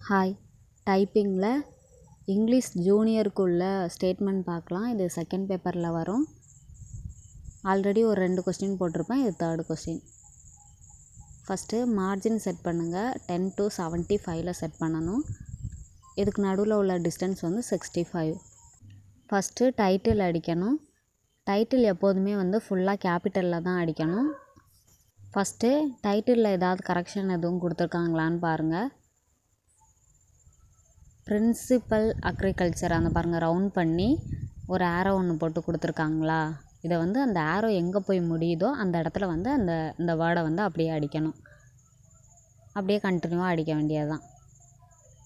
Hi டைப்பிங்கில் English ஜூனியருக்குள்ள statement பார்க்கலாம். இது second பேப்பரில் வரும். ஆல்ரெடி ஒரு 2 கொஸ்டின் போட்டிருப்பேன். இது 3rd question. First margin set பண்ணுங்கள். 10 to 75 செட் பண்ணணும். இதுக்கு நடுவில் உள்ள டிஸ்டன்ஸ் வந்து 65. ஃபஸ்ட்டு டைட்டில் அடிக்கணும். டைட்டில் எப்போதுமே வந்து ஃபுல்லாக கேபிட்டலில் தான் அடிக்கணும். ஃபஸ்ட்டு டைட்டிலில் ஏதாவது கரெக்ஷன் எதுவும் கொடுத்துருக்காங்களான்னு பாருங்கள். பிரின்சிபல் அக்ரிகல்ச்சர் அந்த பாருங்கள், ரவுண்ட் பண்ணி ஒரு ஆரோ ஒன்று போட்டு கொடுத்துருக்காங்களா. இதை வந்து அந்த ஆரோ எங்கே போய் முடியுதோ அந்த இடத்துல வந்து இந்த வேர்டை வந்து அப்படியே அடிக்கணும். அப்படியே கண்டினியூவாக அடிக்க வேண்டியது தான்.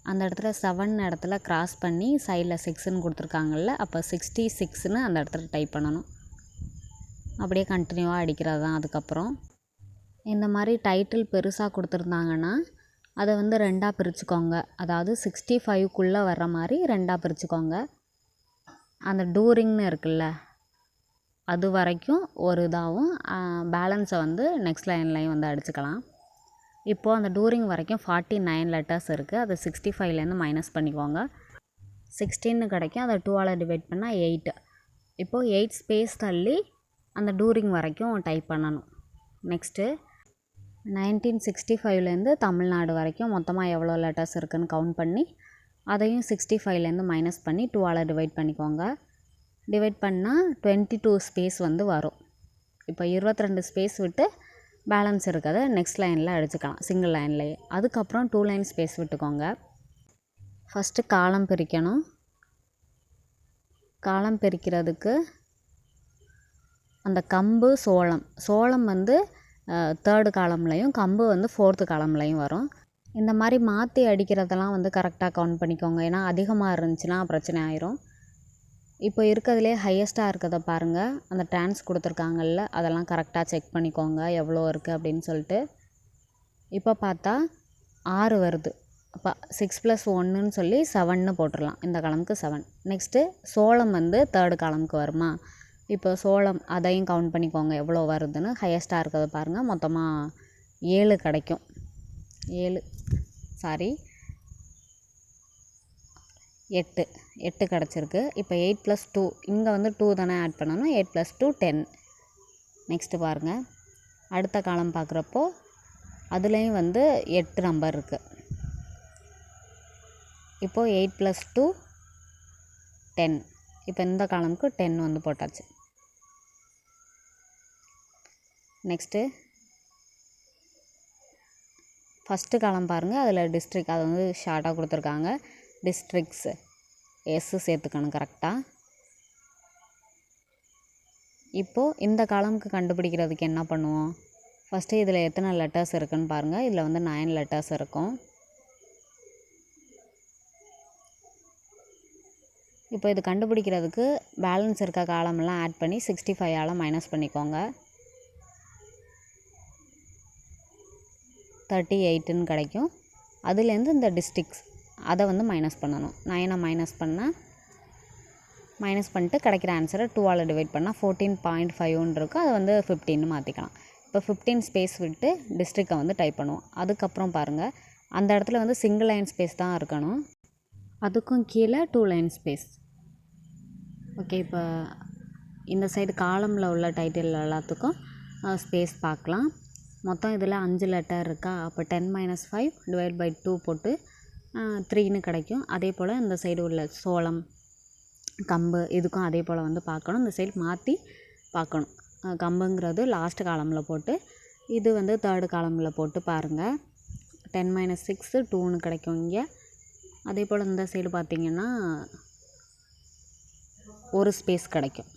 அந்த இடத்துல 7 இடத்துல கிராஸ் பண்ணி சைடில் 6ன்னு கொடுத்துருக்காங்கல்ல, அப்போ 66ன்னு அந்த இடத்துல டைப் பண்ணணும். அப்படியே கண்டினியூவாக அடிக்கிறது தான். அதுக்கப்புறம் இந்த மாதிரி டைட்டில் பெருசாக கொடுத்துருந்தாங்கன்னா அதை வந்து 2ஆக பிரிச்சுக்கோங்க. அதாவது 65க்குள்ளே வர்ற மாதிரி 2ஆக பிரிச்சுக்கோங்க. அந்த டூரிங்னு இருக்குல்ல, அது வரைக்கும் ஒரு இதாகவும் பேலன்ஸை வந்து நெக்ஸ்ட் லைன்லையும் வந்து அடிச்சுக்கலாம். இப்போது அந்த டூரிங் வரைக்கும் 49 லெட்டர்ஸ் இருக்குது. அதை 65லேருந்து மைனஸ் பண்ணிக்கோங்க. 16 கிடைக்கும். அதை 2ஆல் டிவைட் பண்ணால் 8. இப்போது 8 ஸ்பேஸ் தள்ளி அந்த டூரிங் வரைக்கும் டைப் பண்ணணும். நெக்ஸ்ட்டு 1965லேருந்து தமிழ்நாடு வரைக்கும் மொத்தமாக எவ்வளோ லெட்டர்ஸ் இருக்குதுன்னு கவுண்ட் பண்ணி அதையும் 65லேருந்து மைனஸ் பண்ணி 2ஆல் டிவைட் பண்ணிக்கோங்க. டிவைட் பண்ணால் 22 ஸ்பேஸ் வந்து வரும். இப்போ 22 ஸ்பேஸ் விட்டு பேலன்ஸ் இருக்கிறத நெக்ஸ்ட் லைனில் அடிச்சுக்கலாம், சிங்கிள் லைன்லேயே. அதுக்கப்புறம் 2 லைன் ஸ்பேஸ் விட்டுக்கோங்க. ஃபஸ்ட்டு காலம் பிரிக்கணும். காலம் பிரிக்கிறதுக்கு அந்த கம்பு சோளம் வந்து 3rd காலம்லையும் கம்பு வந்து 4th காலம்லையும் வரும். இந்த மாதிரி மாற்றி அடிக்கிறதெல்லாம் வந்து கரெக்டாக கவுண்ட் பண்ணிக்கோங்க. ஏன்னா அதிகமாக இருந்துச்சுன்னா பிரச்சனை ஆயிரும். இப்போ இருக்கிறதுலே ஹையஸ்ட்டாக இருக்கிறத பாருங்கள். அந்த ட்ரான்ஸ் கொடுத்துருக்காங்கல்ல, அதெல்லாம் கரெக்டாக செக் பண்ணிக்கோங்க எவ்வளோ இருக்குது அப்படின்னு சொல்லிட்டு. இப்போ பார்த்தா 6 வருது. அப்போ 6 + 1ன்னு சொல்லி 7ன்னு போட்டுடலாம். இந்த காலமுக்கு 7. நெக்ஸ்ட்டு சோளம் வந்து 3rd காலமுக்கு வருமா. இப்போ சோளம் அதையும் கவுண்ட் பண்ணிக்கோங்க எவ்வளோ வருதுன்னு. ஹையஸ்ட்டாக இருக்கிறத பாருங்கள். மொத்தமாக 7 கிடைக்கும். 8 கிடச்சிருக்கு. இப்போ 8 + 2, இங்கே வந்து 2 தானே ஆட் பண்ணணும். 8 + 2 10. நெக்ஸ்ட்டு பாருங்கள், அடுத்த காலம் பார்க்குறப்போ அதுலேயும் வந்து 8 நம்பர் இருக்குது. இப்போது 8 + 2 10. இப்போ இந்த காலமுக்கு 10 வந்து போட்டாச்சு. நெக்ஸ்ட்டு ஃபஸ்ட்டு காலம் பாருங்கள். அதில் டிஸ்ட்ரிக் அது வந்து ஷார்ட்டாக கொடுத்துருக்காங்க. டிஸ்ட்ரிக்ஸு சேர்த்துக்கணும் கரெக்டாக. இப்போது இந்த காலமுக்கு கண்டுபிடிக்கிறதுக்கு என்ன பண்ணுவோம். ஃபஸ்ட்டு இதில் எத்தனை லெட்டர்ஸ் இருக்குதுன்னு பாருங்கள். இதில் வந்து 9 லெட்டர்ஸ் இருக்கும். இப்போ இது கண்டுபிடிக்கிறதுக்கு பேலன்ஸ் இருக்க காலமெல்லாம் ஆட் பண்ணி 65ஆல் மைனஸ் பண்ணிக்கோங்க. 38ன்னு கிடைக்கும். அதுலேருந்து இந்த டிஸ்ட்ரிக்ஸ் அதை வந்து மைனஸ் பண்ணணும். 9 மைனஸ் பண்ணிட்டு கிடைக்கிற ஆன்சரை 2ஆல் டிவைட் பண்ணால் 14.5ன்னு இருக்கும். அதை வந்து 15ன்னு மாற்றிக்கலாம். இப்போ 15 ஸ்பேஸ் விட்டு டிஸ்ட்ரிக்டை வந்து டைப் பண்ணுவோம். அதுக்கப்புறம் பாருங்கள், அந்த இடத்துல வந்து சிங்கிள் லைன் ஸ்பேஸ் தான் இருக்கணும். அதுக்கும் கீழே 2 லைன் ஸ்பேஸ். ஓகே, இப்போ இந்த சைடு காலமில் உள்ள டைட்டில் எல்லாத்துக்கும் ஸ்பேஸ் பார்க்கலாம். மொத்தம் இதில் 5 லெட்டர் இருக்கா. அப்போ 10 - 5 / 2 போட்டு 3ன்னு கிடைக்கும். அதே போல் இந்த சைடு உள்ள சோளம் கம்பு இதுக்கும் அதே போல் வந்து பார்க்கணும். இந்த சைடு மாற்றி பார்க்கணும். கம்புங்கிறது லாஸ்ட் காலமில் போட்டு, இது வந்து 3rd காலமில் போட்டு பாருங்கள். 10 - 6 2ன்னு கிடைக்கும் இங்கே. அதே போல் இந்த சைடு பார்த்திங்கன்னா ஒரு ஸ்பேஸ் கிடைக்கும்.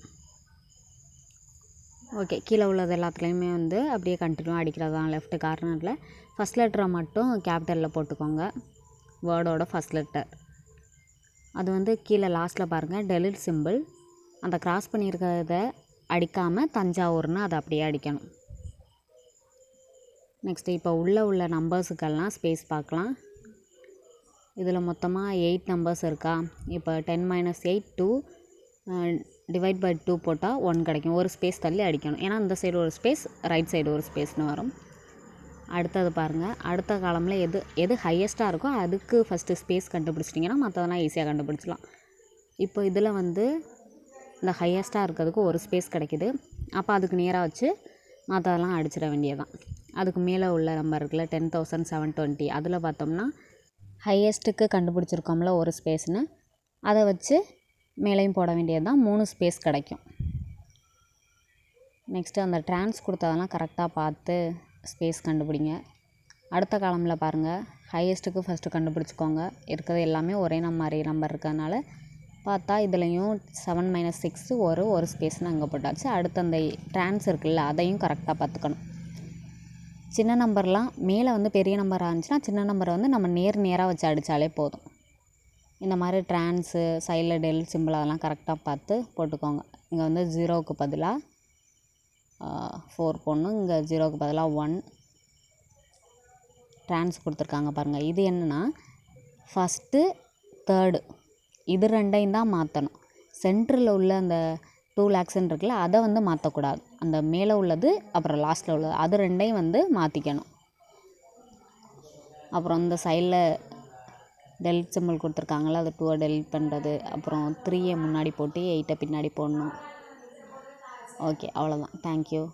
ஓகே, கீழே உள்ளது எல்லாத்துலேயுமே வந்து அப்படியே கண்டினியூவாக அடிக்கிறது தான். லெஃப்ட் கார்னரில் ஃபஸ்ட் லெட்டரை மட்டும் கேபிட்டலில் போட்டுக்கோங்க. வேர்டோட ஃபஸ்ட் லெட்டர் அது வந்து கீழே லாஸ்ட்டில் பாருங்கள், டெலிட் சிம்பிள். அந்த கிராஸ் பண்ணியிருக்கிறத அடிக்காமல் தஞ்சாவூர்னு அதை அப்படியே அடிக்கணும். நெக்ஸ்ட்டு இப்போ உள்ள நம்பர்ஸுக்கெல்லாம் ஸ்பேஸ் பார்க்கலாம். இதில் மொத்தமாக 8 நம்பர்ஸ் இருக்கா. இப்போ 10 - 8 2 டிவைட் பை 2 போட்டால் 1 கிடைக்கும். ஒரு ஸ்பேஸ் தள்ளி அடிக்கணும். ஏன்னா இந்த சைடு ஒரு ஸ்பேஸ், ரைட் சைடு ஒரு ஸ்பேஸ்னு வரும். அடுத்தது பாருங்கள், அடுத்த காலமில் எது ஹையஸ்ட்டாக இருக்கோ அதுக்கு ஃபஸ்ட்டு ஸ்பேஸ் கண்டுபிடிச்சிட்டிங்கன்னா மற்றதெல்லாம் ஈஸியாக கண்டுபிடிச்சிடலாம். இப்போ இதில் வந்து இந்த ஹையஸ்ட்டாக இருக்கிறதுக்கு ஒரு ஸ்பேஸ் கிடைக்கிது. அப்போ அதுக்கு நேராக வச்சு மற்றதெல்லாம் அடிச்சிட வேண்டியதுதான். அதுக்கு மேலே உள்ள நம்பர் இருக்குல்ல 10,720, அதில் பார்த்தோம்னா ஹையஸ்ட்டுக்கு கண்டுபிடிச்சிருக்கோம்ல ஒரு ஸ்பேஸ்னு, அதை வச்சு மேலேயும் போட வேண்டியது தான். 3 ஸ்பேஸ் கிடைக்கும். நெக்ஸ்ட்டு அந்த ட்ரான்ஸ் கொடுத்ததெல்லாம் கரெக்டாக பார்த்து ஸ்பேஸ் கண்டுபிடிங்க. அடுத்த காலமில் பாருங்கள், ஹையஸ்ட்டுக்கு ஃபஸ்ட்டு கண்டுபிடிச்சிக்கோங்க. இருக்கிறது எல்லாமே ஒரே மாதிரி நம்பர் இருக்கிறதுனால பார்த்தா இதுலேயும் 7 - 6 ஒரு ஸ்பேஸ்னு அங்கே போட்டாச்சு. அடுத்து அந்த ட்ரான்ஸ் இருக்குல்ல அதையும் கரெக்டாக பார்த்துக்கணும். சின்ன நம்பர்லாம் மேலே வந்து பெரிய நம்பராக இருந்துச்சுன்னா சின்ன நம்பரை வந்து நம்ம நேராக வச்சு அடித்தாலே போதும். இந்த மாதிரி ட்ரான்ஸு சைடில் டெல் சிம்பிள் அதெல்லாம் கரெக்டாக பார்த்து போட்டுக்கோங்க. இங்கே வந்து 0க்கு பதிலாக 4 போடணும். இங்கே 0க்கு பதிலாக 1 ட்ரான்ஸ் கொடுத்துருக்காங்க பாருங்கள். இது என்னென்னா ஃபஸ்ட்டு தேர்டு இது ரெண்டையும் தான் மாற்றணும். சென்டரில் உள்ள அந்த 2 lakhsன்னு இருக்குல்ல அதை வந்து மாற்றக்கூடாது. அந்த மேலே உள்ளது அப்புறம் லாஸ்ட்டில் உள்ளது அது ரெண்டையும் வந்து மாற்றிக்கணும். அப்புறம் இந்த சைடில் டெலிட் சிம்பிள் கொடுத்துருக்காங்களா அது 2 டெலிட் பண்ணுறது. அப்புறம் 3 முன்னாடி போட்டு 8 பின்னாடி போடணும். ஓகே, அவ்வளோதான். தேங்க்யூ.